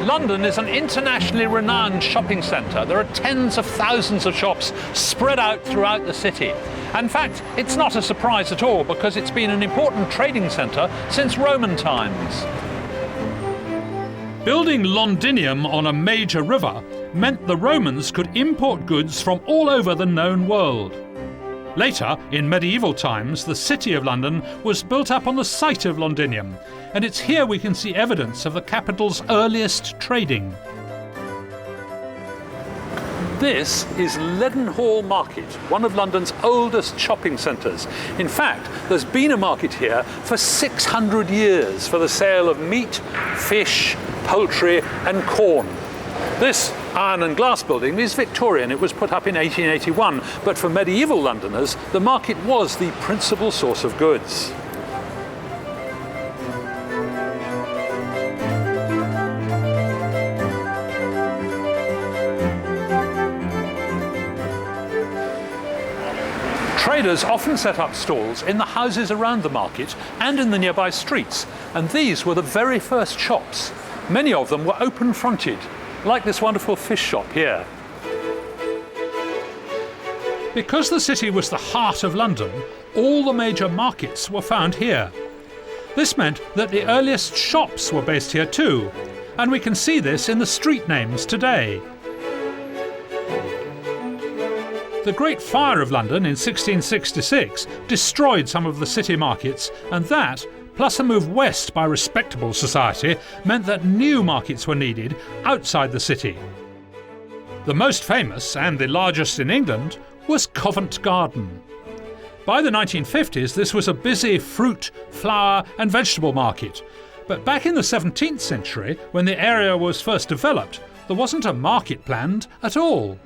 London is an internationally renowned shopping centre. There are tens of thousands of shops spread out throughout the city. In fact, it's not a surprise at all because it's been an important trading centre since Roman times. Building Londinium on a major river meant the Romans could import goods from all over the known world. Later, in medieval times, the city of London was built up on the site of Londinium, and it's here we can see evidence of the capital's earliest trading. This is Leadenhall Market, one of London's oldest shopping centres. In fact, there's been a market here for 600 years for the sale of meat, fish, poultry and corn. This iron and glass building is Victorian. It was put up in 1881, but for medieval Londoners, the market was the principal source of goods. Traders often set up stalls in the houses around the market and in the nearby streets, and these were the very first shops. Many of them were open-fronted, like this wonderful fish shop here. Because the city was the heart of London, all the major markets were found here. This meant that the earliest shops were based here too, and we can see this in the street names today. The Great Fire of London in 1666 destroyed some of the city markets, and that, plus a move west by respectable society, meant that new markets were needed outside the city. The most famous, and the largest in England, was Covent Garden. By the 1950s, this was a busy fruit, flower and vegetable market. But back in the 17th century, when the area was first developed, there wasn't a market planned at all.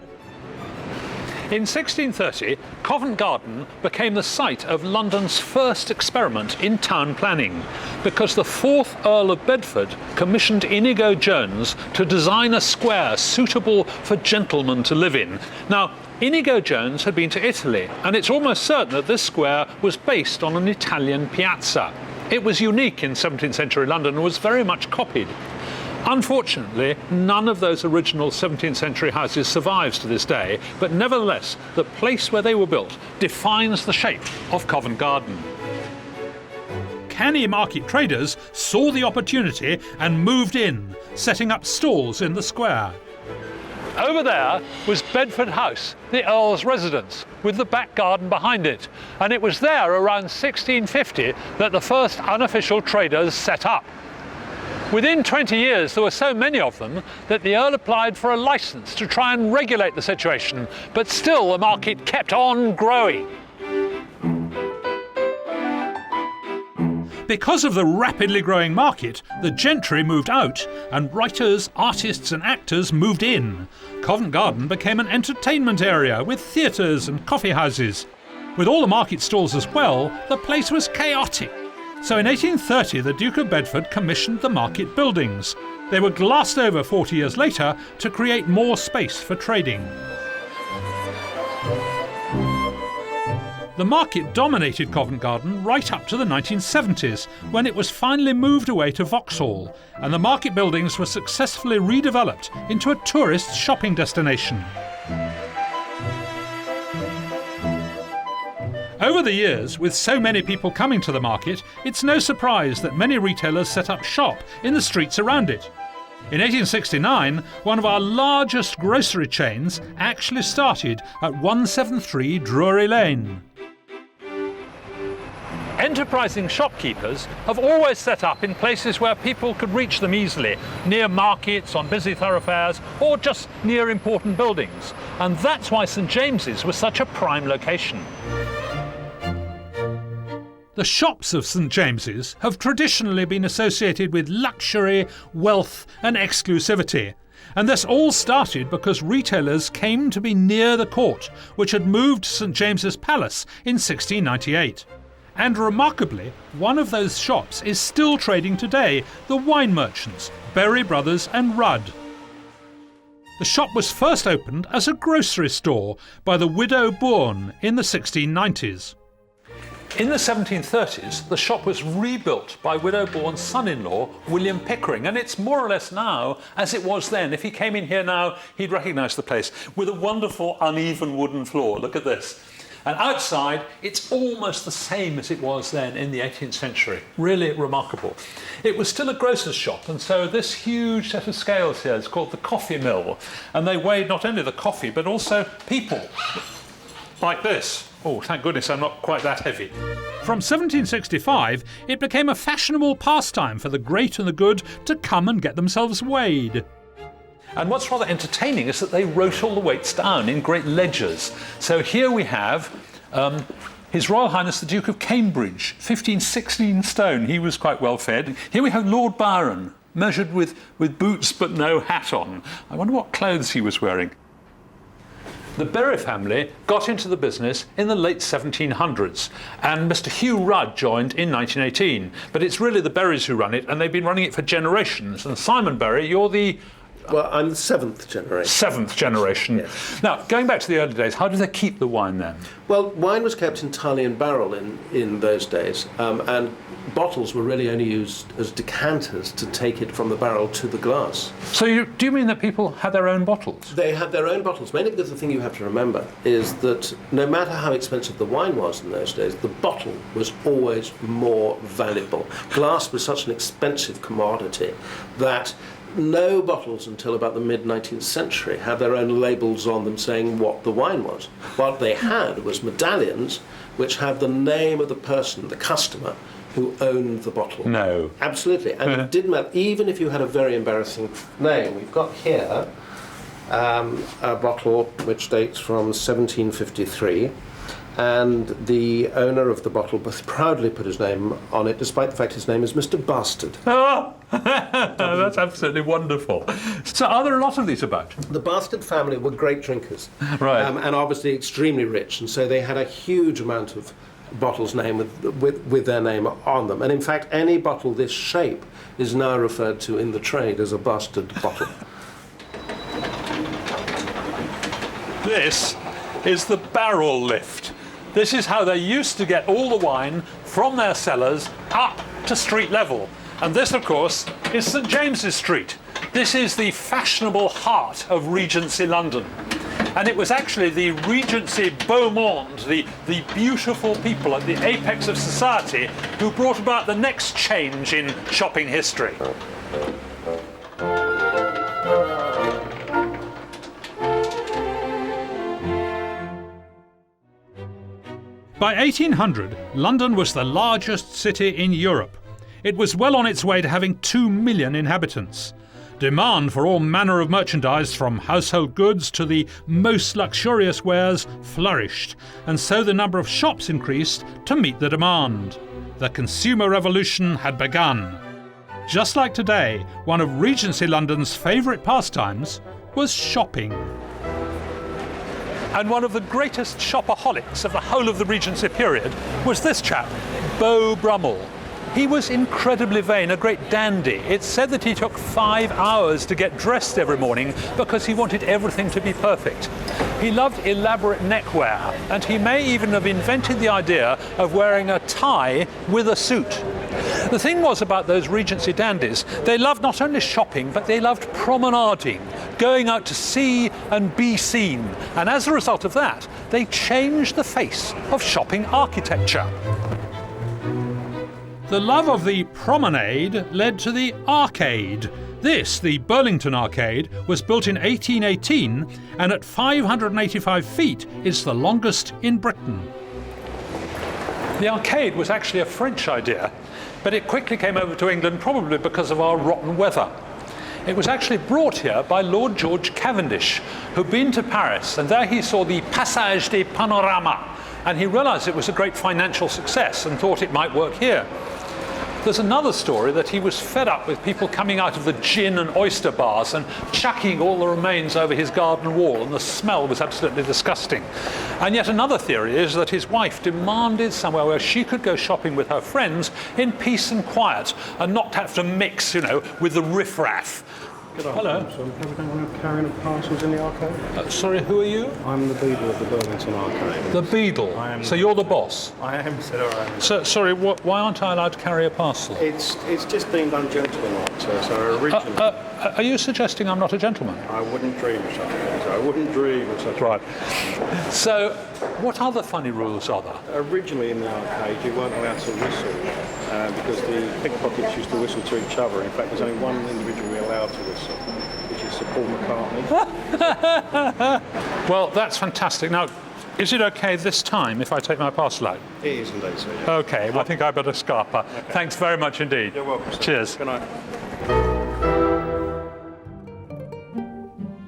In 1630, Covent Garden became the site of London's first experiment in town planning, because the 4th Earl of Bedford commissioned Inigo Jones to design a square suitable for gentlemen to live in. Now, Inigo Jones had been to Italy, and it's almost certain that this square was based on an Italian piazza. It was unique in 17th century London and was very much copied. Unfortunately, none of those original 17th century houses survives to this day, but nevertheless, the place where they were built defines the shape of Covent Garden. Canny market traders saw the opportunity and moved in, setting up stalls in the square. Over there was Bedford House, the Earl's residence, with the back garden behind it, and it was there around 1650 that the first unofficial traders set up. Within 20 years, there were so many of them that the Earl applied for a licence to try and regulate the situation, but still the market kept on growing. Because of the rapidly growing market, the gentry moved out and writers, artists and actors moved in. Covent Garden became an entertainment area with theatres and coffee houses. With all the market stalls as well, the place was chaotic. So in 1830, the Duke of Bedford commissioned the market buildings. They were glassed over 40 years later to create more space for trading. The market dominated Covent Garden right up to the 1970s, when it was finally moved away to Vauxhall, and the market buildings were successfully redeveloped into a tourist shopping destination. Over the years, with so many people coming to the market, it's no surprise that many retailers set up shop in the streets around it. In 1869, one of our largest grocery chains actually started at 173 Drury Lane. Enterprising shopkeepers have always set up in places where people could reach them easily, near markets, on busy thoroughfares, or just near important buildings. And that's why St James's was such a prime location. The shops of St James's have traditionally been associated with luxury, wealth and exclusivity. And this all started because retailers came to be near the court, which had moved to St James's Palace in 1698. And remarkably, one of those shops is still trading today, the wine merchants, Berry Brothers and Rudd. The shop was first opened as a grocery store by the widow Bourne in the 1690s. In the 1730s, the shop was rebuilt by widow-born son-in-law William Pickering, and it's more or less now as it was then. If he came in here now, he'd recognise the place, with a wonderful uneven wooden floor. Look at this. And outside, it's almost the same as it was then in the 18th century. Really remarkable. It was still a grocer's shop, and so this huge set of scales here is called the coffee mill, and they weighed not only the coffee, but also people, like this. Oh, thank goodness I'm not quite that heavy. From 1765, it became a fashionable pastime for the great and the good to come and get themselves weighed. And what's rather entertaining is that they wrote all the weights down in great ledgers. So here we have His Royal Highness the Duke of Cambridge, 1516 stone. He was quite well fed. Here we have Lord Byron, measured with boots but no hat on. I wonder what clothes he was wearing. The Borough family got into the business in the late 1700s, and Mr. Hugh Rudd joined in 1918. But it's really the Berrys who run it, and they've been running it for generations. And Simon Berry, you're the... Well, I'm the seventh generation. Seventh generation. Yes. Now, going back to the early days, how did they keep the wine then? Well, wine was kept entirely in barrel in those days, and bottles were really only used as decanters to take it from the barrel to the glass. So do you mean that people had their own bottles? They had their own bottles, mainly because the thing you have to remember is that no matter how expensive the wine was in those days, the bottle was always more valuable. Glass was such an expensive commodity that no bottles until about the mid-19th century had their own labels on them saying what the wine was. What they had was medallions which had the name of the person, the customer, who owned the bottle. No. Absolutely. And it didn't matter, even if you had a very embarrassing name. We've got here a bottle which dates from 1753. And the owner of the bottle proudly put his name on it, despite the fact his name is Mr. Bastard. Oh, that's absolutely wonderful. So are there a lot of these about? The Bastard family were great drinkers. Right. And obviously extremely rich, and so they had a huge amount of bottles named with their name on them. And in fact, any bottle this shape is now referred to in the trade as a Bastard bottle. This is the barrel lift. This is how they used to get all the wine from their cellars up to street level. And this, of course, is St James's Street. This is the fashionable heart of Regency London. And it was actually the Regency beau monde, the beautiful people at the apex of society, who brought about the next change in shopping history. By 1800, London was the largest city in Europe. It was well on its way to having 2 million inhabitants. Demand for all manner of merchandise, from household goods to the most luxurious wares, flourished, and so the number of shops increased to meet the demand. The consumer revolution had begun. Just like today, one of Regency London's favourite pastimes was shopping. And one of the greatest shopaholics of the whole of the Regency period was this chap, Beau Brummell. He was incredibly vain, a great dandy. It's said that he took 5 hours to get dressed every morning because he wanted everything to be perfect. He loved elaborate neckwear, and he may even have invented the idea of wearing a tie with a suit. The thing was about those Regency dandies, they loved not only shopping, but they loved promenading, going out to see and be seen. And as a result of that, they changed the face of shopping architecture. The love of the promenade led to the arcade. This, the Burlington Arcade, was built in 1818 and at 585 feet is the longest in Britain. The arcade was actually a French idea, but it quickly came over to England probably because of our rotten weather. It was actually brought here by Lord George Cavendish, who'd been to Paris, and there he saw the Passage des Panoramas, and he realised it was a great financial success and thought it might work here. There's another story that he was fed up with people coming out of the gin and oyster bars and chucking all the remains over his garden wall, and the smell was absolutely disgusting. And yet another theory is that his wife demanded somewhere where she could go shopping with her friends in peace and quiet and not have to mix, with the riffraff. Hello. Have we done carrying of parcels in the arcade? Sorry, who are you? I'm the beadle of the Burlington Arcade. The beadle. So you're the boss. I am, sir. I am. So, sorry, why aren't I allowed to carry a parcel? It's just deemed ungentlemanlike, sir. So originally, Are you suggesting I'm not a gentleman? I wouldn't dream of such a thing. Sir. I wouldn't dream of such a Right. So, what other funny rules are there? Originally in the arcade, you weren't allowed to whistle because the pickpockets used to whistle to each other. In fact, there's only one individual allowed to whistle, which is Sir Paul McCartney. Well, that's fantastic. Now, is it okay this time if I take my parcel out? It is indeed, sir. Yeah. Okay, well, I think I better scarper. Okay. Thanks very much indeed. You're welcome, sir. Cheers. Good night.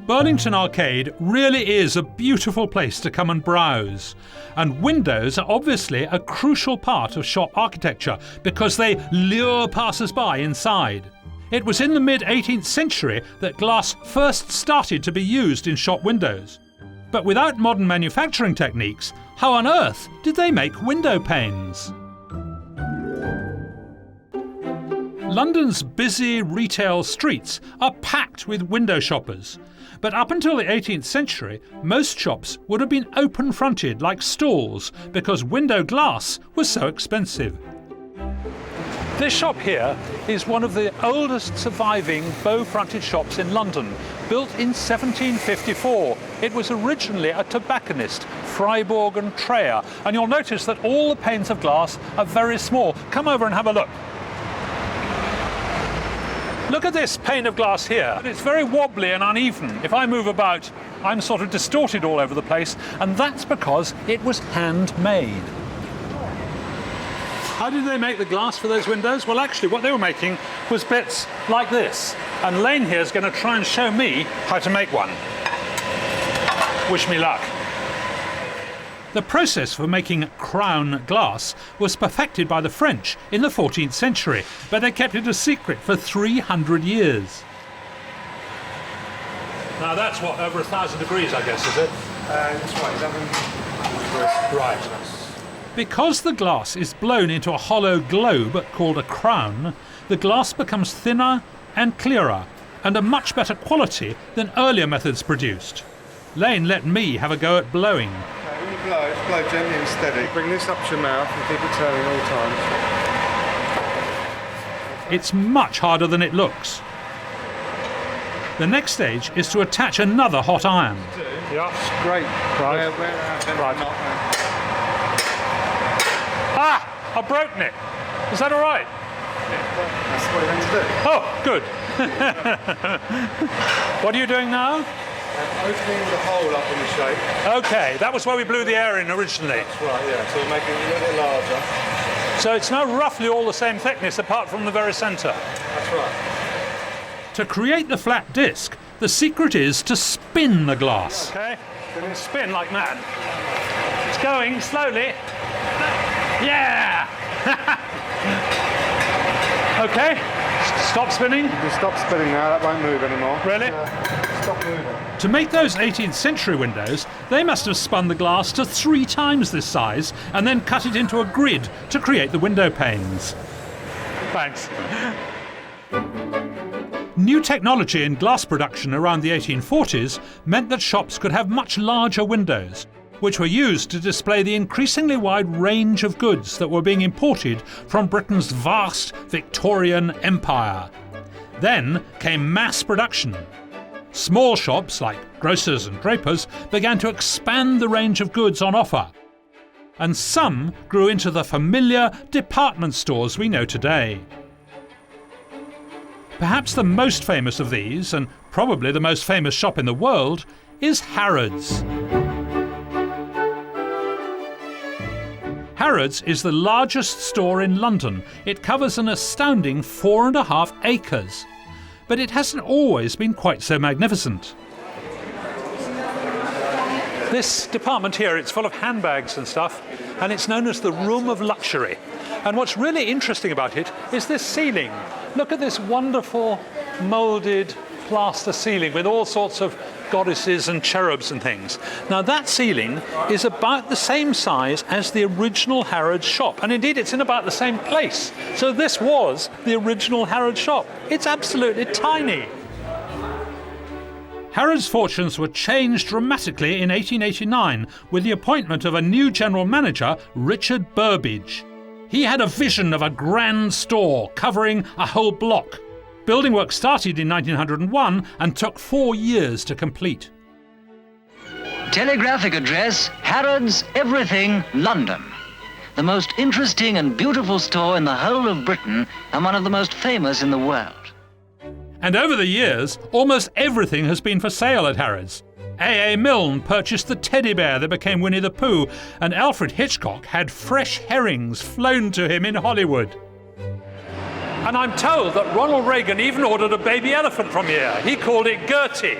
Burlington Arcade really is a beautiful place to come and browse. And windows are obviously a crucial part of shop architecture because they lure passers-by inside. It was in the mid-18th century that glass first started to be used in shop windows. But without modern manufacturing techniques, how on earth did they make window panes? London's busy retail streets are packed with window shoppers. But up until the 18th century, most shops would have been open-fronted like stalls because window glass was so expensive. This shop here is one of the oldest surviving bow-fronted shops in London, built in 1754. It was originally a tobacconist, Freiburg and Treyer, and you'll notice that all the panes of glass are very small. Come over and have a look. Look at this pane of glass here. It's very wobbly and uneven. If I move about, I'm sort of distorted all over the place, and that's because it was handmade. How did they make the glass for those windows? Well, actually, what they were making was bits like this. And Lane here is going to try and show me how to make one. Wish me luck. The process for making crown glass was perfected by the French in the 14th century, but they kept it a secret for 300 years. Now that's what, over 1,000 degrees, I guess, is it? That's right. Right. Because the glass is blown into a hollow globe called a crown, the glass becomes thinner and clearer, and a much better quality than earlier methods produced. Lane let me have a go at blowing. When you blow, just blow gently and steady. Bring this up to your mouth and keep it turning all times. It's much harder than it looks. The next stage is to attach another hot iron. Yeah. Great. Right. Right. Ah! I've broken it. Is that all right? That's what you're meant to do. Oh, good. What are you doing now? Opening the hole up in the shape. Okay, that was where we blew the air in originally. That's right, yeah. So you're making it a little bit larger. So it's now roughly all the same thickness apart from the very centre. That's right. To create the flat disc, the secret is to spin the glass. Okay, we're going to spin like mad. It's going slowly. Yeah! Okay, stop spinning. You can stop spinning now, that won't move anymore. Really? Stop moving. To make those 18th century windows, they must have spun the glass to 3 times this size and then cut it into a grid to create the window panes. Thanks. New technology in glass production around the 1840s meant that shops could have much larger windows, which were used to display the increasingly wide range of goods that were being imported from Britain's vast Victorian empire. Then came mass production. Small shops like grocers and drapers began to expand the range of goods on offer. And some grew into the familiar department stores we know today. Perhaps the most famous of these, and probably the most famous shop in the world, is Harrods. Harrods is the largest store in London. It covers an astounding 4.5 acres. But it hasn't always been quite so magnificent. This department here, it's full of handbags and stuff, and it's known as the Room of Luxury. And what's really interesting about it is this ceiling. Look at this wonderful moulded plaster ceiling with all sorts of goddesses and cherubs and things. Now that ceiling is about the same size as the original Harrods shop, and indeed it's in about the same place. So this was the original Harrods shop. It's absolutely tiny. Harrods' fortunes were changed dramatically in 1889 with the appointment of a new general manager, Richard Burbage. He had a vision of a grand store covering a whole block. Building work started in 1901 and took 4 years to complete. Telegraphic address, Harrods, Everything, London. The most interesting and beautiful store in the whole of Britain and one of the most famous in the world. And over the years, almost everything has been for sale at Harrods. A.A. Milne purchased the teddy bear that became Winnie the Pooh, and Alfred Hitchcock had fresh herrings flown to him in Hollywood. And I'm told that Ronald Reagan even ordered a baby elephant from here. He called it Gertie.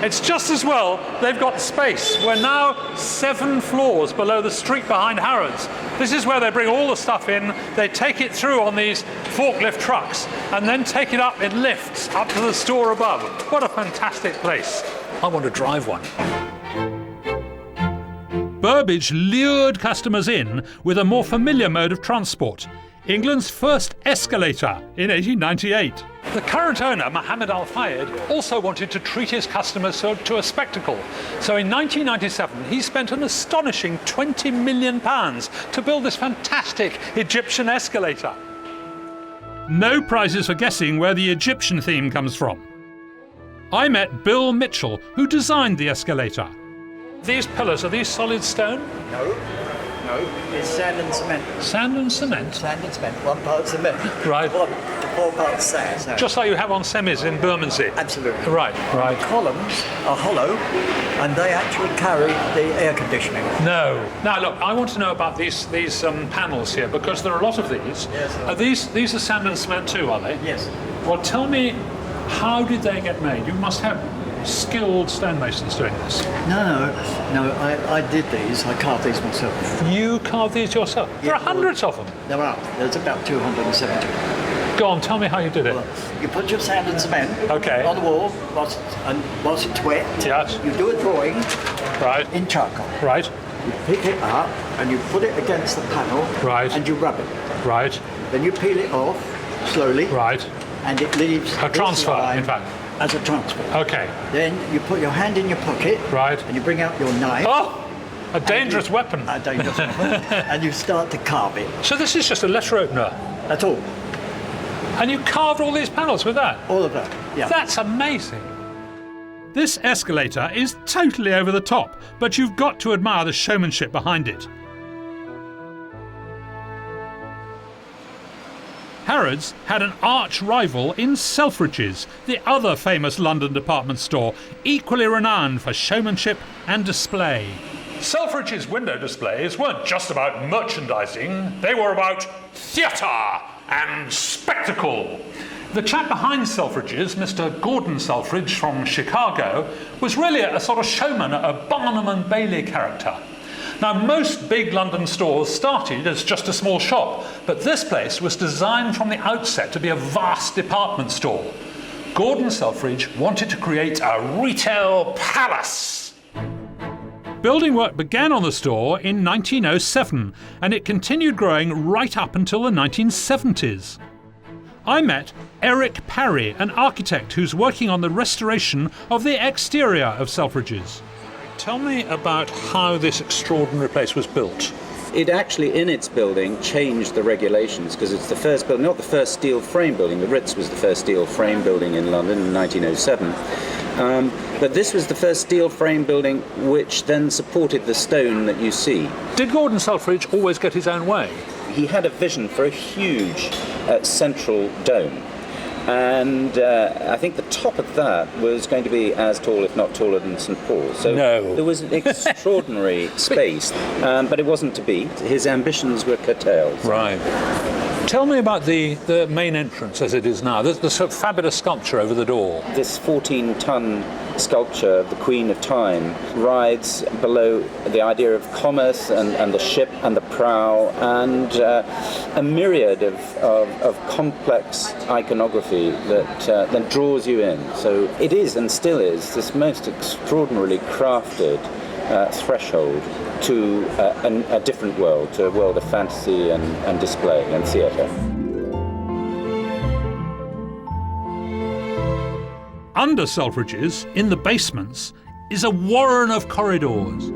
It's just as well they've got space. We're now 7 floors below the street behind Harrods. This is where they bring all the stuff in, they take it through on these forklift trucks, and then take it up in lifts up to the store above. What a fantastic place. I want to drive one. Burbage lured customers in with a more familiar mode of transport, England's first escalator in 1898. The current owner, Mohammed Al-Fayed, also wanted to treat his customers to a spectacle. So in 1997, he spent an astonishing £20 million to build this fantastic Egyptian escalator. No prizes for guessing where the Egyptian theme comes from. I met Bill Mitchell, who designed the escalator. These pillars, are these solid stone? No, it's sand and cement. Sand and cement? Sand and cement, 1 part cement. Right. 4 parts sand. Just like you have on semis in Bermondsey? Absolutely. Right. The columns are hollow and they actually carry the air conditioning. No. Now look, I want to know about these panels here, because there are a lot of these. Yes. These are sand and cement too, are they? Yes. Well, tell me, how did they get made? You must have skilled stonemasons doing this. No, I did these. I carved these myself. You carved these yourself? There are hundreds of them. There are. There's about 270. Go on, tell me how you did it. Well, you put your sand and cement on the wall whilst it's wet. Yes. You do a drawing Right. in charcoal. Right. You pick it up and you put it against the panel. Right. And you rub it. Right. Then you peel it off slowly. Right. And it leaves A transfer, line in fact. as a transfer. Okay. Then you put your hand in your pocket. Right. And you bring out your knife. Oh! A dangerous weapon. A dangerous weapon. And you start to carve it. So this is just a letter opener. That's all. And you carved all these panels with that? All of that. Yeah. That's amazing. This escalator is totally over the top, but you've got to admire the showmanship behind it. Harrods had an arch rival in Selfridges, the other famous London department store, equally renowned for showmanship and display. Selfridges' window displays weren't just about merchandising, they were about theatre and spectacle. The chap behind Selfridges, Mr. Gordon Selfridge from Chicago, was really a sort of showman, a Barnum and Bailey character. Now, most big London stores started as just a small shop, but this place was designed from the outset to be a vast department store. Gordon Selfridge wanted to create a retail palace. Building work began on the store in 1907, and it continued growing right up until the 1970s. I met Eric Parry, an architect who's working on the restoration of the exterior of Selfridges. Tell me about how this extraordinary place was built. It actually, in its building, changed the regulations because it's the first building, not the first steel frame building. The Ritz was the first steel frame building in London in 1907. But this was the first steel frame building which then supported the stone that you see. Did Gordon Selfridge always get his own way? He had a vision for a huge central dome. And I think the top of that was going to be as tall, if not taller, than St. Paul's. So there was an extraordinary space, but it wasn't to be. His ambitions were curtailed. Right. Tell me about the main entrance as it is now, the sort of fabulous sculpture over the door. This 14-ton sculpture of the Queen of Time rides below the idea of commerce and the ship and the prow and a myriad of complex iconography that draws you in. So it is and still is this most extraordinarily crafted threshold to a different world, to a world of fantasy and display and theatre. under Selfridges, in the basements, is a warren of corridors.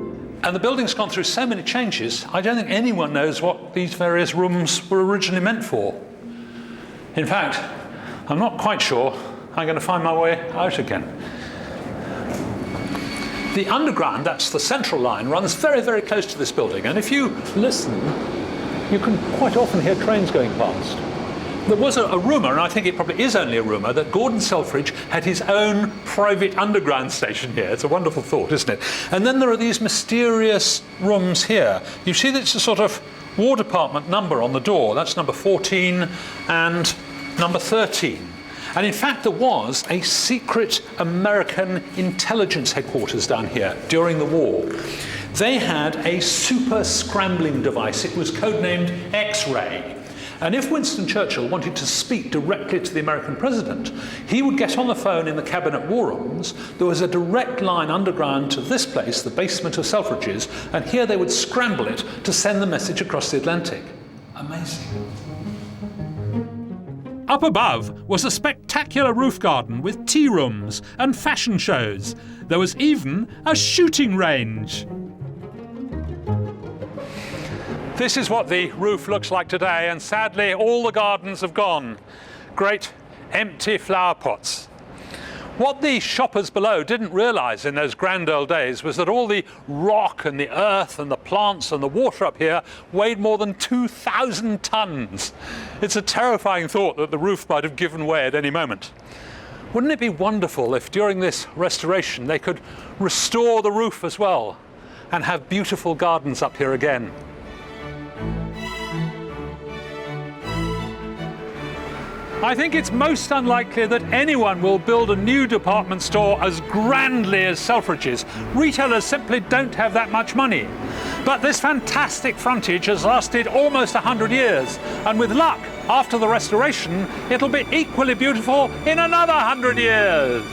And the building's gone through so many changes, I don't think anyone knows what these various rooms were originally meant for. In fact, I'm not quite sure I'm going to find my way out again. The underground, that's the central line, runs very, very close to this building, and if you listen, you can quite often hear trains going past. There was a rumour, and I think it probably is only a rumour, that Gordon Selfridge had his own private underground station here. It's a wonderful thought, isn't it? And then there are these mysterious rooms here. You see that it's a sort of War Department number on the door. That's number 14 and number 13. And in fact, there was a secret American intelligence headquarters down here during the war. They had a super scrambling device. It was codenamed X-ray. And if Winston Churchill wanted to speak directly to the American president, he would get on the phone in the cabinet war rooms. There was a direct line underground to this place, the basement of Selfridges, and here they would scramble it to send the message across the Atlantic. Amazing. Up above was a spectacular roof garden with tea rooms and fashion shows. There was even a shooting range. This is what the roof looks like today, and sadly all the gardens have gone. Great empty flower pots. What the shoppers below didn't realise in those grand old days was that all the rock and the earth and the plants and the water up here weighed more than 2,000 tonnes. It's a terrifying thought that the roof might have given way at any moment. Wouldn't it be wonderful if during this restoration they could restore the roof as well and have beautiful gardens up here again? I think it's most unlikely that anyone will build a new department store as grandly as Selfridges. Retailers simply don't have that much money. But this fantastic frontage has lasted almost 100 years, and with luck, after the restoration, it'll be equally beautiful in another 100 years.